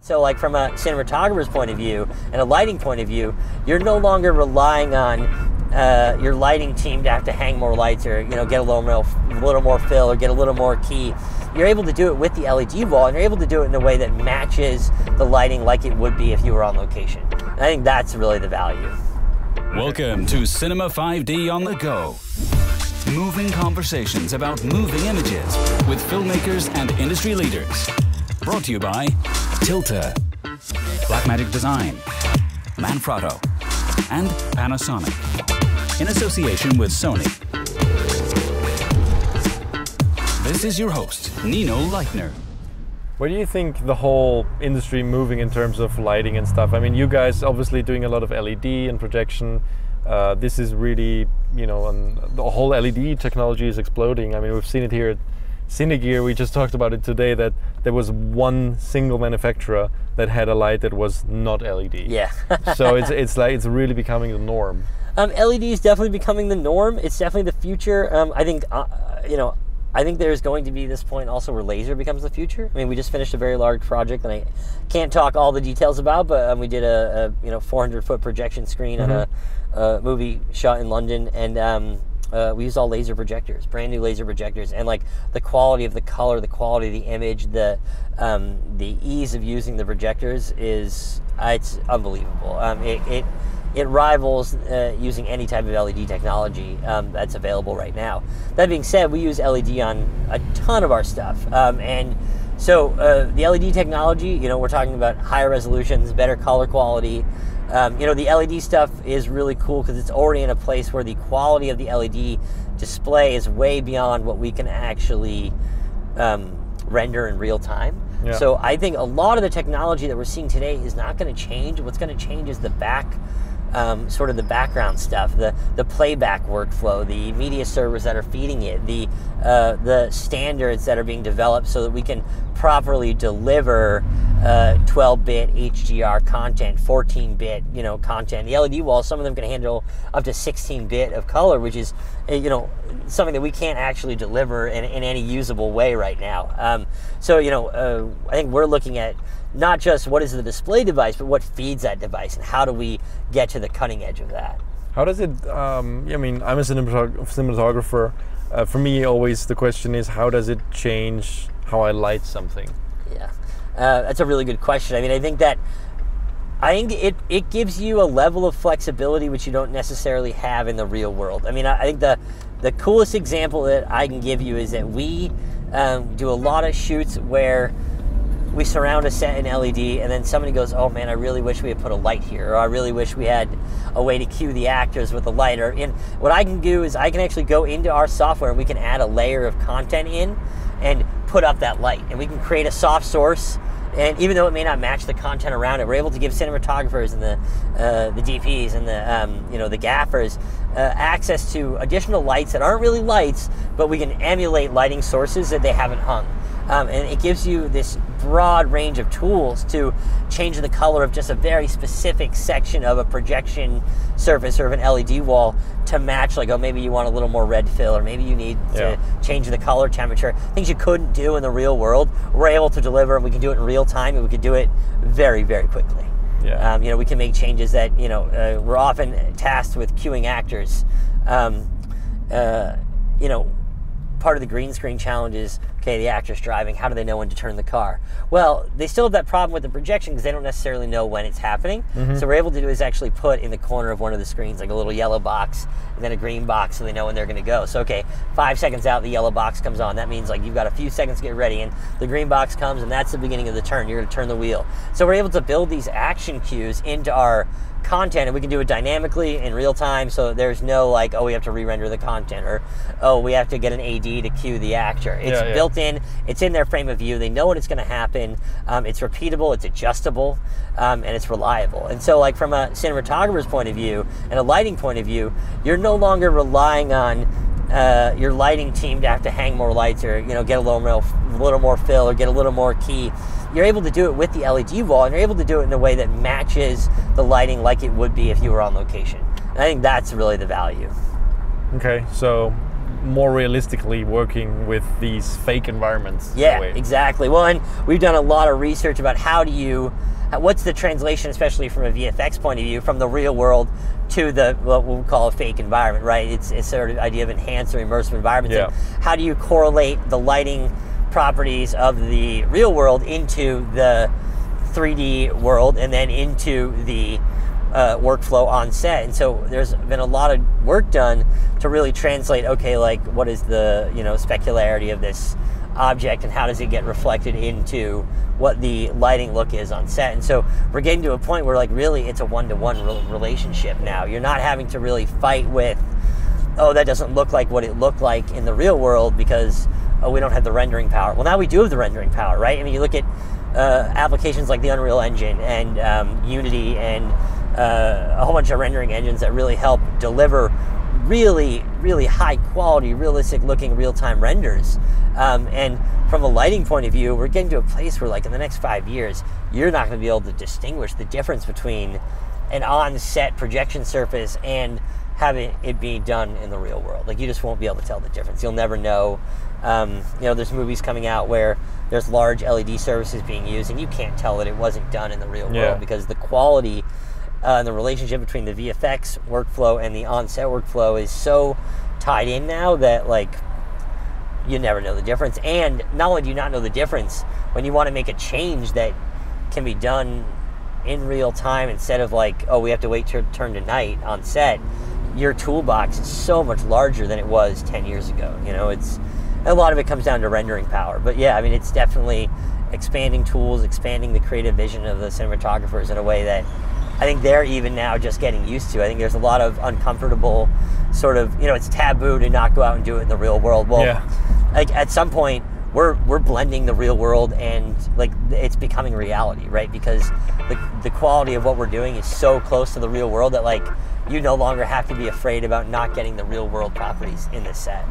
So like from a cinematographer's point of view and a lighting point of view, you're no longer relying on your lighting team to have to hang more lights or get a little more fill or get a little more key. You're able to do it with the LED wall, and you're able to do it in a way that matches the lighting like it would be if you were on location. And I think that's really the value. Welcome to Cinema 5D on the Go. Moving conversations about moving images with filmmakers and industry leaders. Brought to you by Tilta, Blackmagic Design, Manfrotto, and Panasonic, in association with Sony. This is your host, Nino Leitner. Where do you think the whole industry moving in terms of lighting and stuff? I mean, you guys obviously doing a lot of LED and projection. This is really, and the whole LED technology is exploding. I mean, we've seen it here at Cinegear. We just talked about it today that there was one single manufacturer that had a light that was not LED. Yeah. So it's really becoming the norm. LED is definitely becoming the norm. It's definitely the future. I think I think there's going to be this point also where laser becomes the future. I mean, we just finished a very large project, and I can't talk all the details about, but we did a 400-foot projection screen on a movie shot in London, and we used all laser projectors, brand new laser projectors, and like the quality of the color, the quality of the image, the ease of using the projectors it's unbelievable. It rivals using any type of LED technology that's available right now. That being said, we use LED on a ton of our stuff. And so the LED technology, we're talking about higher resolutions, better color quality. The LED stuff is really cool because it's already in a place where the quality of the LED display is way beyond what we can actually render in real time. Yeah. So I think a lot of the technology that we're seeing today is not going to change. What's going to change is the sort of the background stuff, the playback workflow, the media servers that are feeding it, the standards that are being developed so that we can properly deliver 12-bit HDR content, 14-bit content. The LED walls, some of them can handle up to 16-bit of color, which is something that we can't actually deliver in any usable way right now. I think we're looking at not just what is the display device, but what feeds that device, and how do we get to the cutting edge of that? How does it, I mean, I'm a cinematographer. For me, always the question is, how does it change how I light something? Yeah, that's a really good question. I mean, I think it gives you a level of flexibility which you don't necessarily have in the real world. I mean, I think the coolest example that I can give you is that we do a lot of shoots where we surround a set in LED, and then somebody goes, oh man, I really wish we had put a light here, or I really wish we had a way to cue the actors with a light. And what I can do is I can actually go into our software and we can add a layer of content in and put up that light, and we can create a soft source. And even though it may not match the content around it, we're able to give cinematographers and the DPs and the gaffers access to additional lights that aren't really lights, but we can emulate lighting sources that they haven't hung. And it gives you this broad range of tools to change the color of just a very specific section of a projection surface or of an LED wall to match, like, oh, maybe you want a little more red fill, or maybe you need to change the color temperature. Things you couldn't do in the real world, we're able to deliver, and we can do it in real time, and we can do it very, very quickly. Yeah. We can make changes that, we're often tasked with cueing actors. Part of the green screen challenge is, okay, the actor's driving, how do they know when to turn the car? Well, they still have that problem with the projection because they don't necessarily know when it's happening. Mm-hmm. So what we're able to do is actually put in the corner of one of the screens like a little yellow box and then a green box so they know when they're going to go. So, okay, 5 seconds out, the yellow box comes on. That means like you've got a few seconds to get ready, and the green box comes, and that's the beginning of the turn. You're going to turn the wheel. So we're able to build these action cues into our content, and we can do it dynamically in real time, so there's no like, oh, we have to re-render the content, or oh, we have to get an AD to cue the actor. It's built in, it's in their frame of view, they know when it's going to happen, it's repeatable, it's adjustable, and it's reliable. And so like from a cinematographer's point of view and a lighting point of view, you're no longer relying on your lighting team to have to hang more lights or get a little more fill or get a little more key. You're able to do it with the LED wall, and you're able to do it in a way that matches the lighting like it would be if you were on location. And I think that's really the value. Okay, so more realistically working with these fake environments. Yeah, in a way. exactly. Well, and we've done a lot of research about what's the translation, especially from a VFX point of view, from the real world to the what we'll call a fake environment, right? It's sort of idea of enhanced or immersive environments. Yeah. And how do you correlate the lighting properties of the real world into the 3D world and then into the workflow on set? And so there's been a lot of work done to really translate, okay, like what is the specularity of this object and how does it get reflected into what the lighting look is on set. And so we're getting to a point where like really it's a one-to-one relationship now. You're not having to really fight with, oh, that doesn't look like what it looked like in the real world because, oh, we don't have the rendering power. Well, now we do have the rendering power, right? I mean, you look at applications like the Unreal Engine and Unity and a whole bunch of rendering engines that really help deliver really, really high quality, realistic looking real-time renders. And from a lighting point of view, we're getting to a place where like in the next 5 years, you're not going to be able to distinguish the difference between an on-set projection surface and having it be done in the real world. Like you just won't be able to tell the difference. You'll never know. There's movies coming out where there's large LED services being used and you can't tell that it wasn't done in the real world because the quality and the relationship between the VFX workflow and the on-set workflow is so tied in now that like you never know the difference. And not only do you not know the difference, when you want to make a change that can be done in real time instead of like, oh, we have to wait to turn to night on set, your toolbox is so much larger than it was 10 years ago. It's a lot of it comes down to rendering power. But yeah, I mean, it's definitely expanding tools, expanding the creative vision of the cinematographers in a way that I think they're even now just getting used to. I think there's a lot of uncomfortable sort of, it's taboo to not go out and do it in the real world. Well, like at some point, we're blending the real world and like it's becoming reality, right? Because the quality of what we're doing is so close to the real world that like you no longer have to be afraid about not getting the real world properties in the set.